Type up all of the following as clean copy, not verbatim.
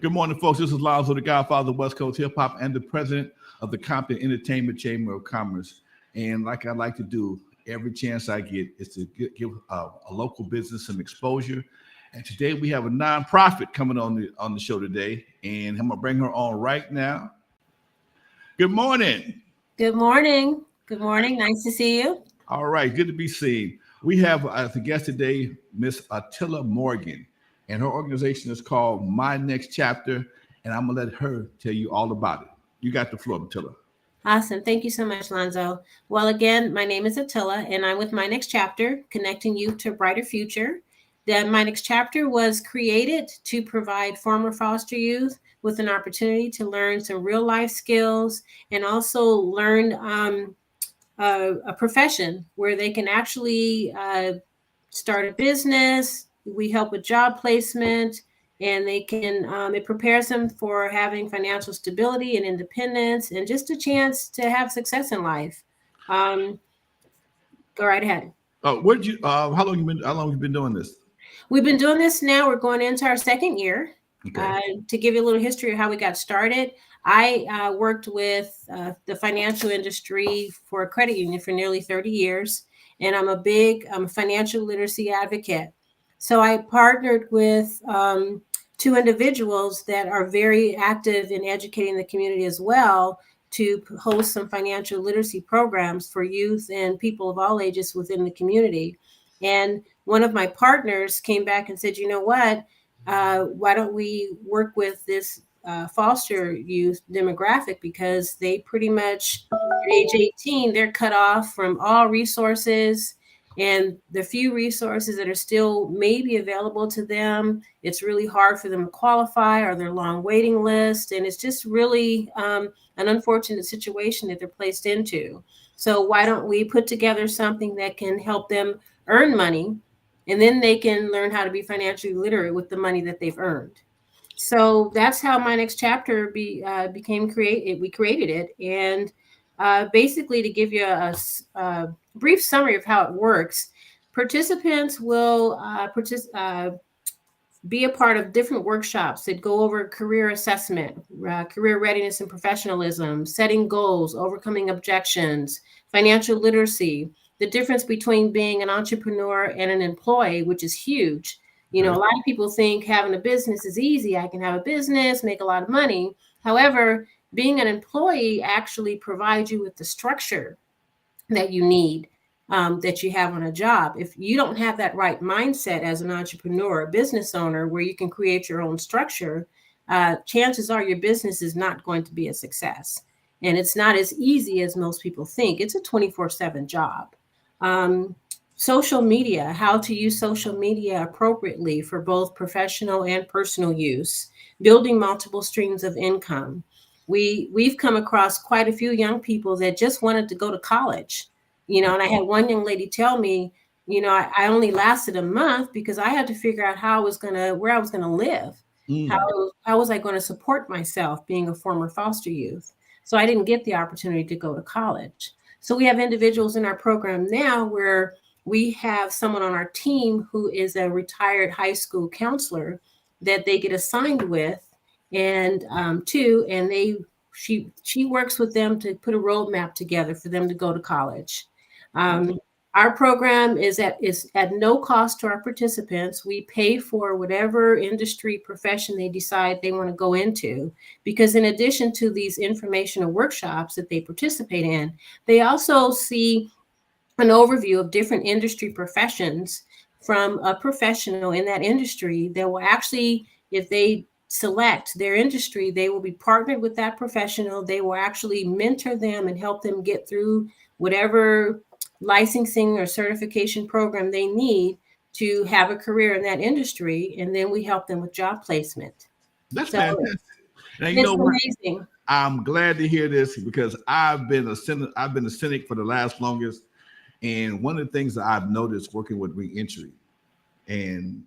Good morning, folks. This is Lonzo, the Godfather of West Coast Hip Hop and the president of the Compton Entertainment Chamber of Commerce. And like I like to do, every chance I get is to give a local business some exposure. And today we have a nonprofit coming on the show today, and I'm gonna bring her on right now. Good morning. Good morning. Good morning. Nice to see you. All right, good to be seen. We have as a guest today, Miss Attila Morgan, and her organization is called My Next Chapter, and I'm gonna let her tell you all about it. You got the floor, Attila. Awesome. Thank you so much, Lonzo. Well, again, my name is Attila, and I'm with My Next Chapter, connecting youth to a brighter future. The My Next Chapter was created to provide former foster youth with an opportunity to learn some real life skills and also learn a profession where they can actually start a business. We help with job placement, and they can, it prepares them for having financial stability and independence and just a chance to have success in life. Go right ahead. How long have you been doing this? We've been doing this now. We're going into our second year. Okay. To give you a little history of how we got started, I worked with the financial industry for a credit union for nearly 30 years, and I'm a big financial literacy advocate. So I partnered with two individuals that are very active in educating the community as well to host some financial literacy programs for youth and people of all ages within the community. And one of my partners came back and said, you know what, why don't we work with this foster youth demographic, because they pretty much at age 18, they're cut off from all resources, and the few resources that are still maybe available to them, it's really hard for them to qualify, or their long waiting list. And it's just really an unfortunate situation that they're placed into. So why don't we put together something that can help them earn money, and then they can learn how to be financially literate with the money that they've earned. So that's how My Next Chapter became created. We created it, and basically, to give you a brief summary of how it works, participants will be a part of different workshops that go over career assessment, career readiness and professionalism, setting goals, overcoming objections, financial literacy, the difference between being an entrepreneur and an employee, which is huge. You know, a lot of people think having a business is easy. I can have a business, make a lot of money. However, being an employee actually provides you with the structure that you need, that you have on a job. If you don't have that right mindset as an entrepreneur, a business owner, where you can create your own structure, chances are your business is not going to be a success. And it's not as easy as most people think. It's a 24/7 job. Social media, how to use social media appropriately for both professional and personal use, building multiple streams of income. We've come across quite a few young people that just wanted to go to college, and I had one young lady tell me, I only lasted a month because I had to figure out where I was gonna live. How was I going to support myself being a former foster youth? So I didn't get the opportunity to go to college. So we have individuals in our program now where we have someone on our team who is a retired high school counselor that they get assigned with, and she works with them to put a roadmap together for them to go to college. Our program is at no cost to our participants. We pay for whatever industry profession they decide they want to go into, because in addition to these informational workshops that they participate in, they also see an overview of different industry professions from a professional in that industry that will actually, if they select their industry, they will be partnered with that professional. They will actually mentor them and help them get through whatever licensing or certification program they need to have a career in that industry. And then we help them with job placement. That's fantastic. Now, it's amazing. I'm glad to hear this, because I've been a cynic for the last longest. And one of the things that I've noticed working with reentry, and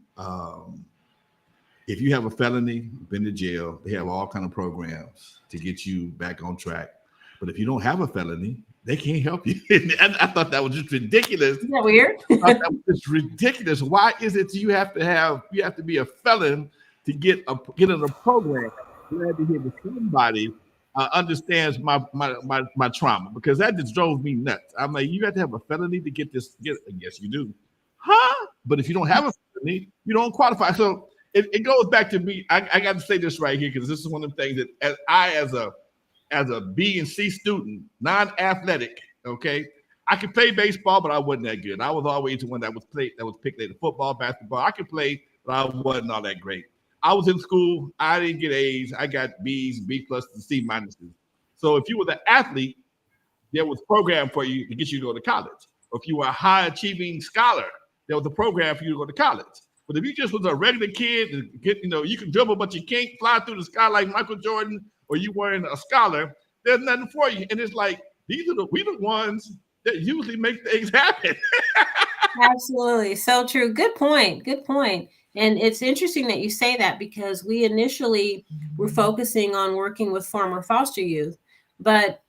if you have a felony, been to jail, they have all kind of programs to get you back on track. But if you don't have a felony, they can't help you. And I thought that was just ridiculous. Isn't that weird? I thought that was just ridiculous. Why is it you have to be a felon to get in a program. Glad to hear that somebody understands my trauma, because that just drove me nuts. I'm like, you have to have a felony to get this. Yes, you do. Huh? But if you don't have a felony, you don't qualify. So it goes back to me. I got to say this right here, because this is one of the things that as a B and C student, non-athletic, okay, I could play baseball, but I wasn't that good. I was always the one that was picked at the football, basketball. I could play, but I wasn't all that great. I was in school. I didn't get A's. I got B's, B plus, and C minuses. So if you were the athlete, there was a program for you to get you to go to college. Or if you were a high achieving scholar, there was a program for you to go to college. But if you just was a regular kid, you can dribble, but you can't fly through the sky like Michael Jordan, or you weren't a scholar, there's nothing for you. And it's like, we the ones that usually make things happen. Absolutely. So true. Good point. Good point. And it's interesting that you say that, because we initially were focusing on working with former foster youth. But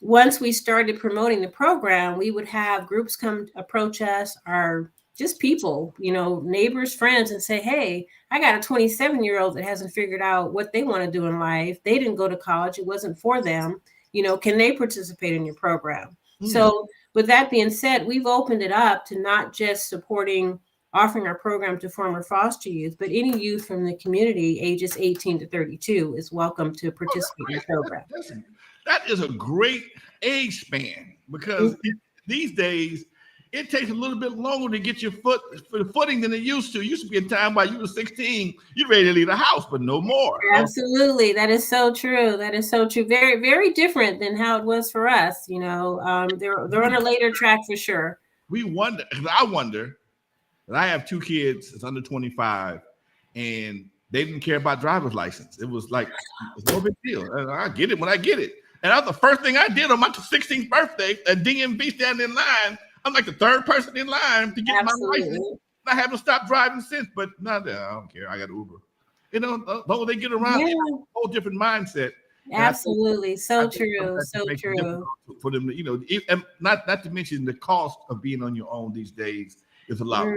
once we started promoting the program, we would have groups come approach us, our just people, neighbors, friends, and say, hey, I got a 27-year-old that hasn't figured out what they want to do in life. They didn't go to college. It wasn't for them. Can they participate in your program? So with that being said, we've opened it up to not just offering our program to former foster youth, but any youth from the community ages 18 to 32 is welcome to participate in the program. That is a great age span, because these days it takes a little bit longer to get your footing than it used to. It used to be a time while you were 16, you're ready to leave the house, but no more. Absolutely. That is so true. That is so true. Very, very different than how it was for us. They're on a later track for sure. I wonder, and I have two kids, it's under 25, and they didn't care about driver's license. It was like, it's no big deal. I get it when I get it. And that was the first thing I did on my 16th birthday at DMV, standing in line. I'm like the third person in line to get my license. I haven't stopped driving since, but I don't care. I got Uber. Though they get around, a whole different mindset. Absolutely. So true. So true. For them to, and not to mention the cost of being on your own these days is a lot.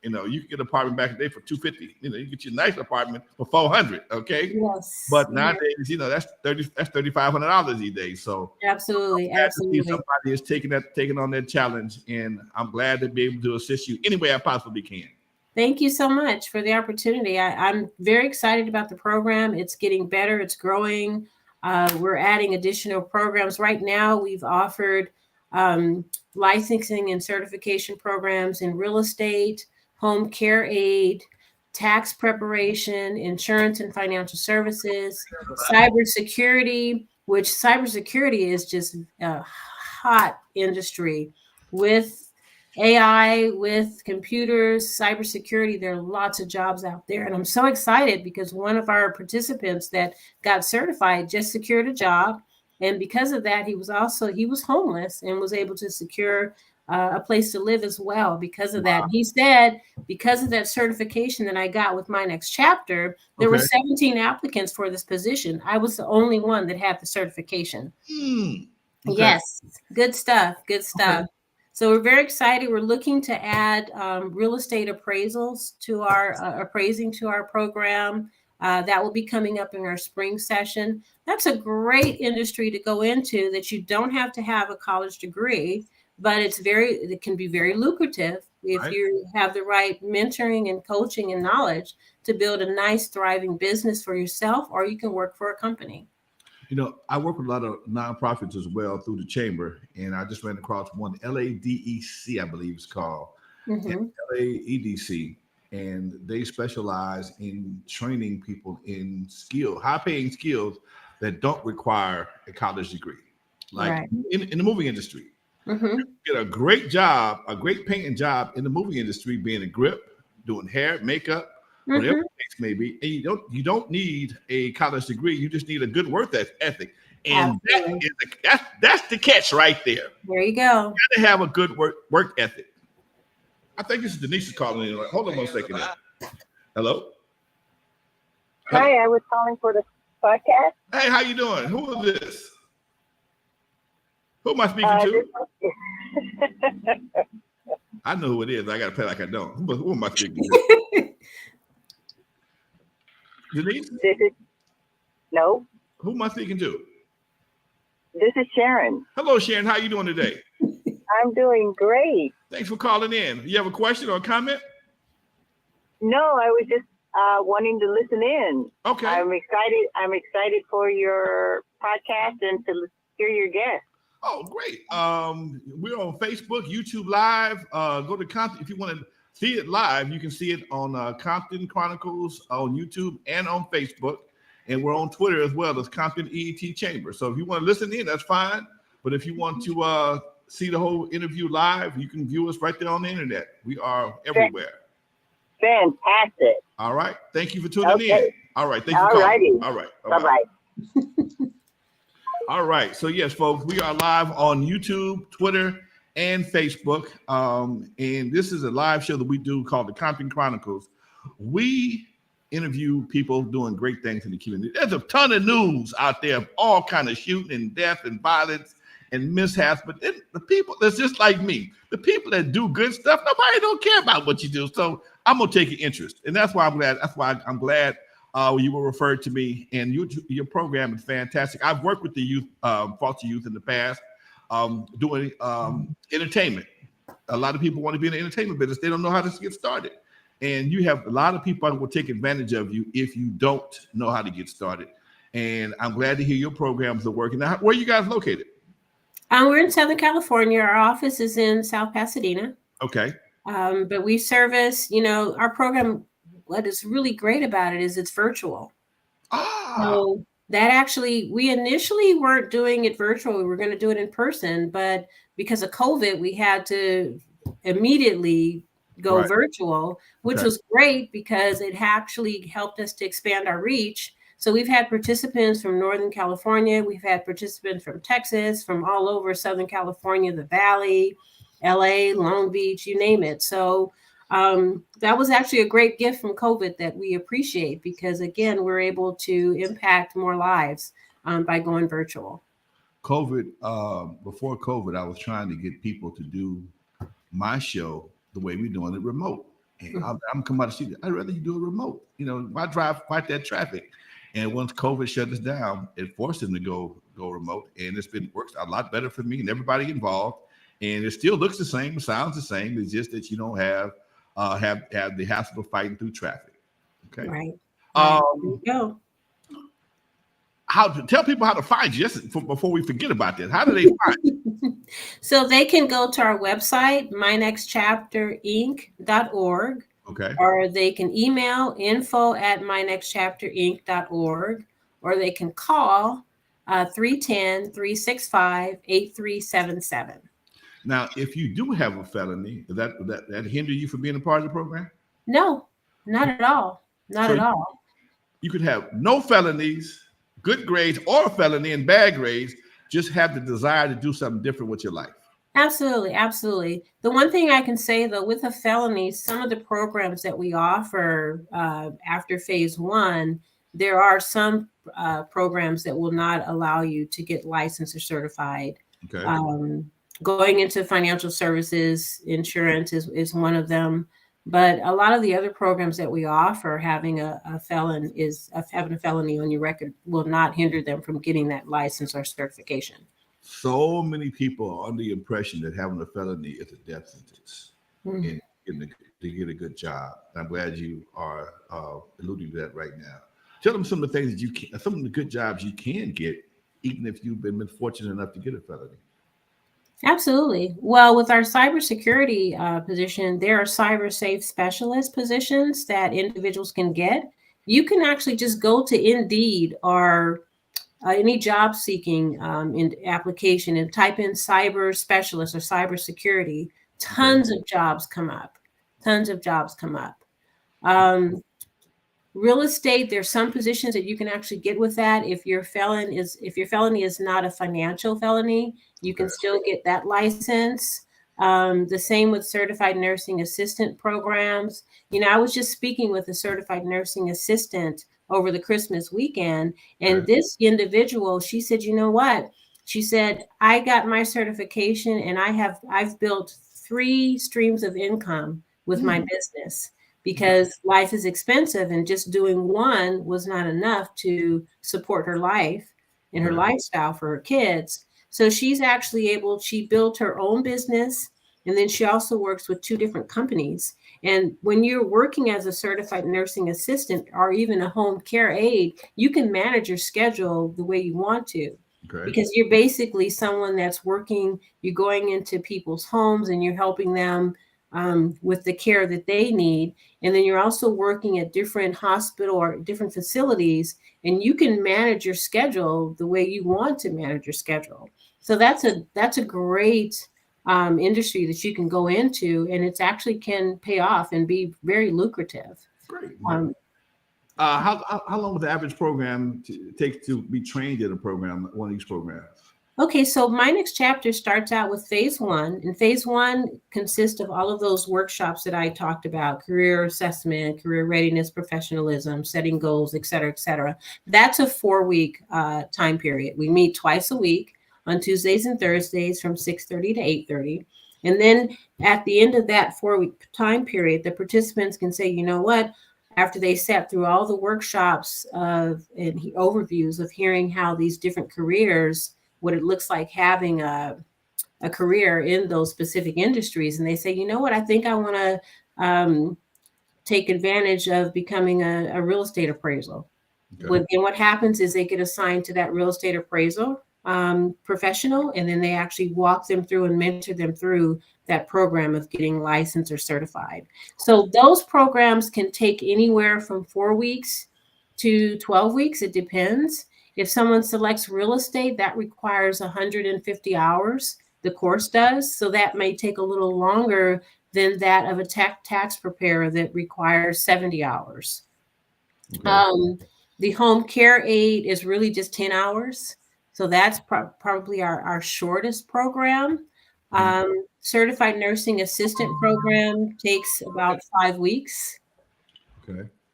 You can get an apartment back in the day for $250. You get your nice apartment for $400. Okay. Yes. But nowadays, that's $3,500 these days. So absolutely. Somebody is taking on that challenge, and I'm glad to be able to assist you any way I possibly can. Thank you so much for the opportunity. I'm very excited about the program. It's getting better. It's growing. We're adding additional programs. Right now, we've offered licensing and certification programs in real estate, home care aid, tax preparation, insurance and financial services, cybersecurity, which cybersecurity is just a hot industry with AI, with computers, cybersecurity. There are lots of jobs out there. And I'm so excited because one of our participants that got certified just secured a job. And because of that, he was homeless and was able to secure a place to live as well because of that. He said, because of that certification that I got with my next chapter, there were 17 applicants for this position. I was the only one that had the certification. Yes, good stuff. Good stuff. So we're very excited. We're looking to add real estate appraisals to our appraising to our program. That will be coming up in our spring session. That's a great industry to go into that you don't have to have a college degree, but it can be very lucrative if you have the right mentoring and coaching and knowledge to build a nice, thriving business for yourself, or you can work for a company. I work with a lot of nonprofits as well through the chamber, and I just ran across one, LADEC, I believe it's called, LAEDC, and they specialize in training people in high-paying skills that don't require a college degree, like in the movie industry. You get a great job, a great painting job in the movie industry, being a grip, doing hair, makeup, whatever the case may be, and you don't need a college degree. You just need a good work ethic, and that's the catch right there. There you go. You got to have a good work ethic. I think this is Denise calling in. Hold on 1 second. Hello. Hi, I was calling for the podcast. Hey, how you doing? Who is this? Who am I speaking to? I know who it is. I got to play like I don't. Who am I speaking to? Denise? No, Who am I speaking to? this is Sharon. Hello, Sharon. How you doing today? I'm doing great. Thanks for calling in. You have a question or a comment? No, I was just wanting to listen in. Okay. I'm excited for your podcast and to hear your guest. Oh, great. We're on Facebook, YouTube Live. Go to Compton. If you want to see it live, you can see it on Compton Chronicles on YouTube and on Facebook. And we're on Twitter as well as Compton EET Chamber. So if you want to listen in, that's fine. But if you want to see the whole interview live, you can view us right there on the internet. We are everywhere. Fantastic. All right. Thank you for tuning in. All right. Thank you for calling. All right. Bye-bye. All right. So yes, folks, we are live on YouTube, Twitter, and Facebook. And this is a live show that we do called the Compton Chronicles. We interview people doing great things in the community. There's a ton of news out there of all kind of shooting and death and violence and mishaps, but the people that's just like me, the people that do good stuff, nobody don't care about what you do. So I'm gonna take an interest, and that's why I'm glad. That's why I'm glad you were referred to me, and your program is fantastic. I've worked with the youth, foster youth in the past, doing entertainment. A lot of people want to be in the entertainment business. They don't know how to get started. And you have a lot of people that will take advantage of you if you don't know how to get started. And I'm glad to hear your programs are working. Now, where are you guys located? We're in Southern California. Our office is in South Pasadena. Okay. But we service, our program, what is really great about it is it's virtual. So that actually, we initially weren't doing it virtual. We were going to do it in person, but because of COVID, we had to immediately go virtual, which was great because it actually helped us to expand our reach. So we've had participants from Northern California. We've had participants from Texas, from all over Southern California, the Valley, LA, Long Beach, you name it. So that was actually a great gift from COVID that we appreciate because, again, we're able to impact more lives by going virtual. Before COVID, I was trying to get people to do my show the way we're doing it remote. And I'm coming out of the studio. I'd rather you do it remote. Why drive quite that traffic? And once COVID shut us down, it forced them to go remote. And works a lot better for me and everybody involved. And it still looks the same, it sounds the same. It's just that you don't have the hassle of fighting through traffic. Okay. Right. There you go. How to tell people how to find you before we forget about this. How do they find you? So they can go to our website, mynextchapterinc.org. Okay. Or they can email info@mynextchapterinc.org, or they can call 310-365-8377. Now, if you do have a felony, does that hinder you from being a part of the program? No, not at all. Not at all. You could have no felonies, good grades, or a felony and bad grades, just have the desire to do something different with your life. Absolutely. Absolutely. The one thing I can say, though, with a felony, some of the programs that we offer after phase 1, there are some programs that will not allow you to get licensed or certified. Okay. Going into financial services, insurance is one of them. But a lot of the other programs that we offer, having a felony on your record will not hinder them from getting that license or certification. So many people are under the impression that having a felony is a death sentence and to get a good job. I'm glad you are alluding to that right now. Tell them some of the things that you can, some of the good jobs you can get, even if you've been fortunate enough to get a felony. Absolutely. Well, with our cybersecurity position, there are cyber safe specialist positions that individuals can get. You can actually just go to Indeed or any job seeking in application and type in cyber specialist or cybersecurity. Tons of jobs come up. Real estate, there's some positions that you can actually get with that. If your felony is not a financial felony, you can still get that license. The same with certified nursing assistant programs. I was just speaking with a certified nursing assistant over the Christmas weekend, and this individual, she said, you know what? She said, I got my certification and I've built 3 streams of income with my business because life is expensive and just doing one was not enough to support her life and her lifestyle for her kids. So she's actually she built her own business, and then she also works with 2 different companies. And when you're working as a certified nursing assistant or even a home care aide, you can manage your schedule the way you want to. Because you're basically someone that's working, you're going into people's homes and you're helping them with the care that they need. And then you're also working at different hospital or different facilities, and you can manage your schedule the way you want to manage your schedule. So that's a great industry that you can go into, and it's actually can pay off and be very lucrative. Great. How long would the average program take to be trained in a program, one of these programs? Okay, so my next chapter starts out with phase 1, and phase 1 consists of all of those workshops that I talked about: career assessment, career readiness, professionalism, setting goals, et cetera, et cetera. That's a 4-week time period. We meet twice a week on Tuesdays and Thursdays from 6:30 to 8:30. And then at the end of that 4-week time period, the participants can say, you know what, after they sat through all the workshops and overviews of hearing how these different careers, what it looks like having a career in those specific industries. And they say, you know what, I think I want to take advantage of becoming a real estate appraisal. And what happens is they get assigned to that real estate appraisal professional, and then they actually walk them through and mentor them through that program of getting licensed or certified. So those programs can take anywhere from 4 weeks to 12 weeks. It depends. If someone selects real estate, that requires 150 hours, the course does. So that may take a little longer than that of a tax preparer that requires 70 hours. The home care aide is really just 10 hours. So that's probably our shortest program. Certified nursing assistant program takes about 5 weeks.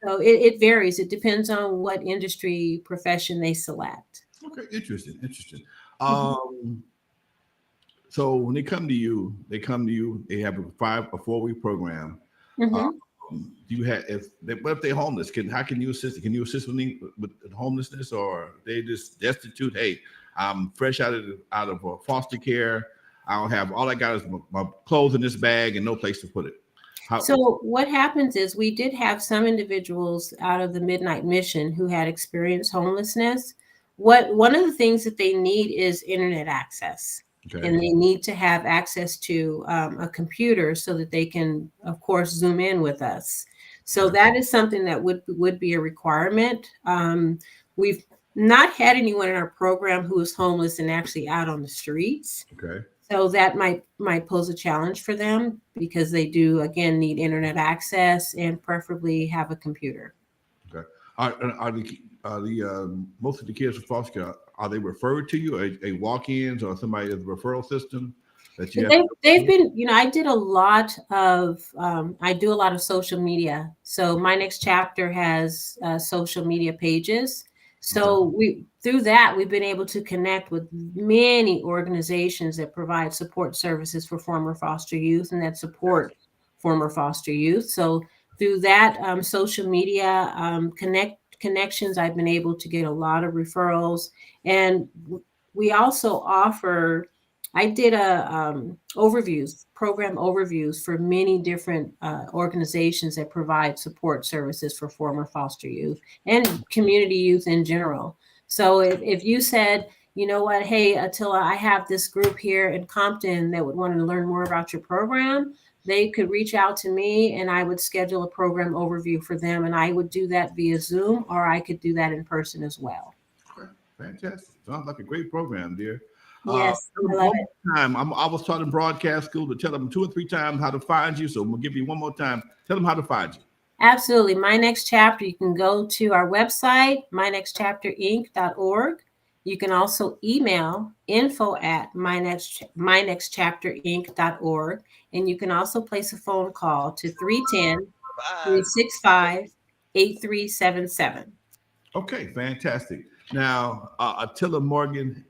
So it varies. It depends on what industry profession they select. Okay, interesting. So when they come to you, they have a 4-week program. Do you have what if they're homeless? How can you assist? Can you assist with homelessness, or they just destitute? Hey, I'm fresh out of foster care. I don't have, all I got is my clothes in this bag and no place to put it. So what happens is we did have some individuals out of the Midnight Mission who had experienced homelessness. One of the things that they need is internet access. And they need to have access to a computer so that they can, of course, Zoom in with us. So that is something that would be a requirement. We've not had anyone in our program who is homeless and actually out on the streets. So that might pose a challenge for them, because they do, again, need internet access and preferably have a computer. Are the most of the kids from foster care, are they referred to you, a walk-ins or somebody as a referral system that you they've been, I did a lot of I do a lot of social media. So my next chapter has social media pages. So through that we've been able to connect with many organizations that provide support services for former foster youth and that support former foster youth. So through that social media connections, I've been able to get a lot of referrals. And we also offer, I did program overviews for many different organizations that provide support services for former foster youth and community youth in general. So if you said, you know what, hey, Attila, I have this group here in Compton that would want to learn more about your program, they could reach out to me and I would schedule a program overview for them. And I would do that via Zoom, or I could do that in person as well. Okay, fantastic. Sounds like a great program, dear. Yes, I love it. I was taught in broadcast school to tell them 2 or 3 times how to find you. So I'm going to give you one more time. Tell them how to find you. Absolutely. My Next Chapter, you can go to our website, mynextchapterinc.org. You can also email info@mynextchapterinc.org. And you can also place a phone call to 310-365-8377. Okay, fantastic. Now, Attila Morgan,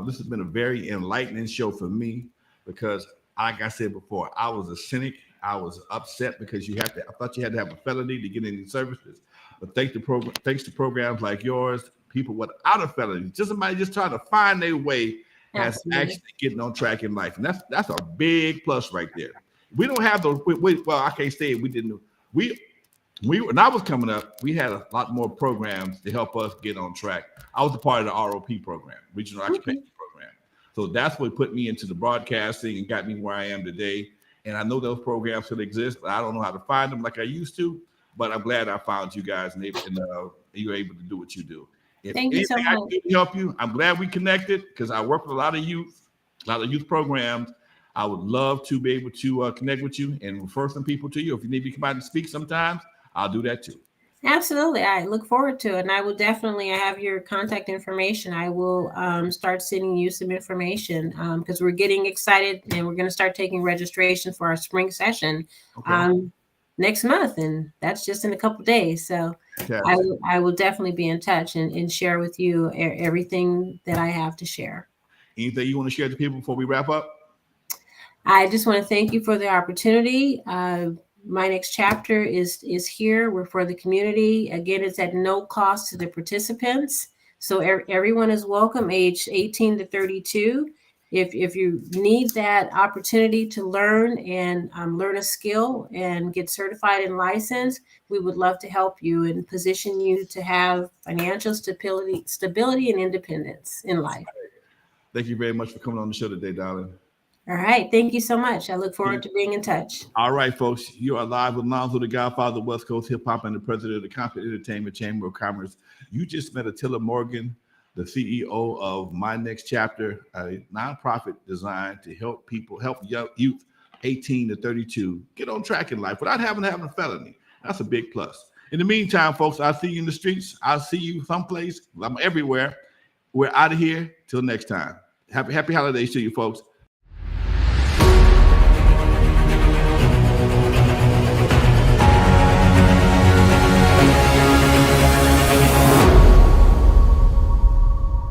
this has been a very enlightening show for me because, like I said before, I was a cynic. I was upset because I thought you had to have a felony to get any services. But thanks to programs like yours, people without a felony, somebody just trying to find their way, has actually getting on track in life. And that's a big plus right there. We don't have those. Well, I can't say we didn't. When I was coming up, we had a lot more programs to help us get on track. I was a part of the ROP program, Regional Occupation Program. So that's what put me into the broadcasting and got me where I am today. And I know those programs still exist, but I don't know how to find them like I used to. But I'm glad I found you guys and you're able to do what you do. If Thank you so much. I can do to help you, I'm glad we connected because I work with a lot of youth programs. I would love to be able to connect with you and refer some people to you. If you need me to come out and speak sometimes, I'll do that too. Absolutely. I look forward to it. And I will definitely, I have your contact information. I will start sending you some information because we're getting excited and we're going to start taking registration for our spring session next month. And that's just in a couple of days. So I will definitely be in touch and share with you everything that I have to share. Anything you want to share with people before we wrap up? I just want to thank you for the opportunity. My next chapter is here. We're for the community. Again, it's at no cost to the participants. So everyone is welcome, age 18 to 32. If you need that opportunity to learn and learn a skill and get certified and licensed, we would love to help you and position you to have financial stability and independence in life. Thank you very much for coming on the show today, darling. All right. Thank you so much. I look forward to being in touch. All right, folks. You are live with Lonzo, the Godfather of West Coast Hip Hop and the president of the Compton Entertainment Chamber of Commerce. You just met Attila Morgan, the CEO of My Next Chapter, a nonprofit designed to help young youth 18 to 32 get on track in life without having a felony. That's a big plus. In the meantime, folks, I'll see you in the streets. I'll see you someplace. I'm everywhere. We're out of here. Till next time. Happy holidays to you, folks.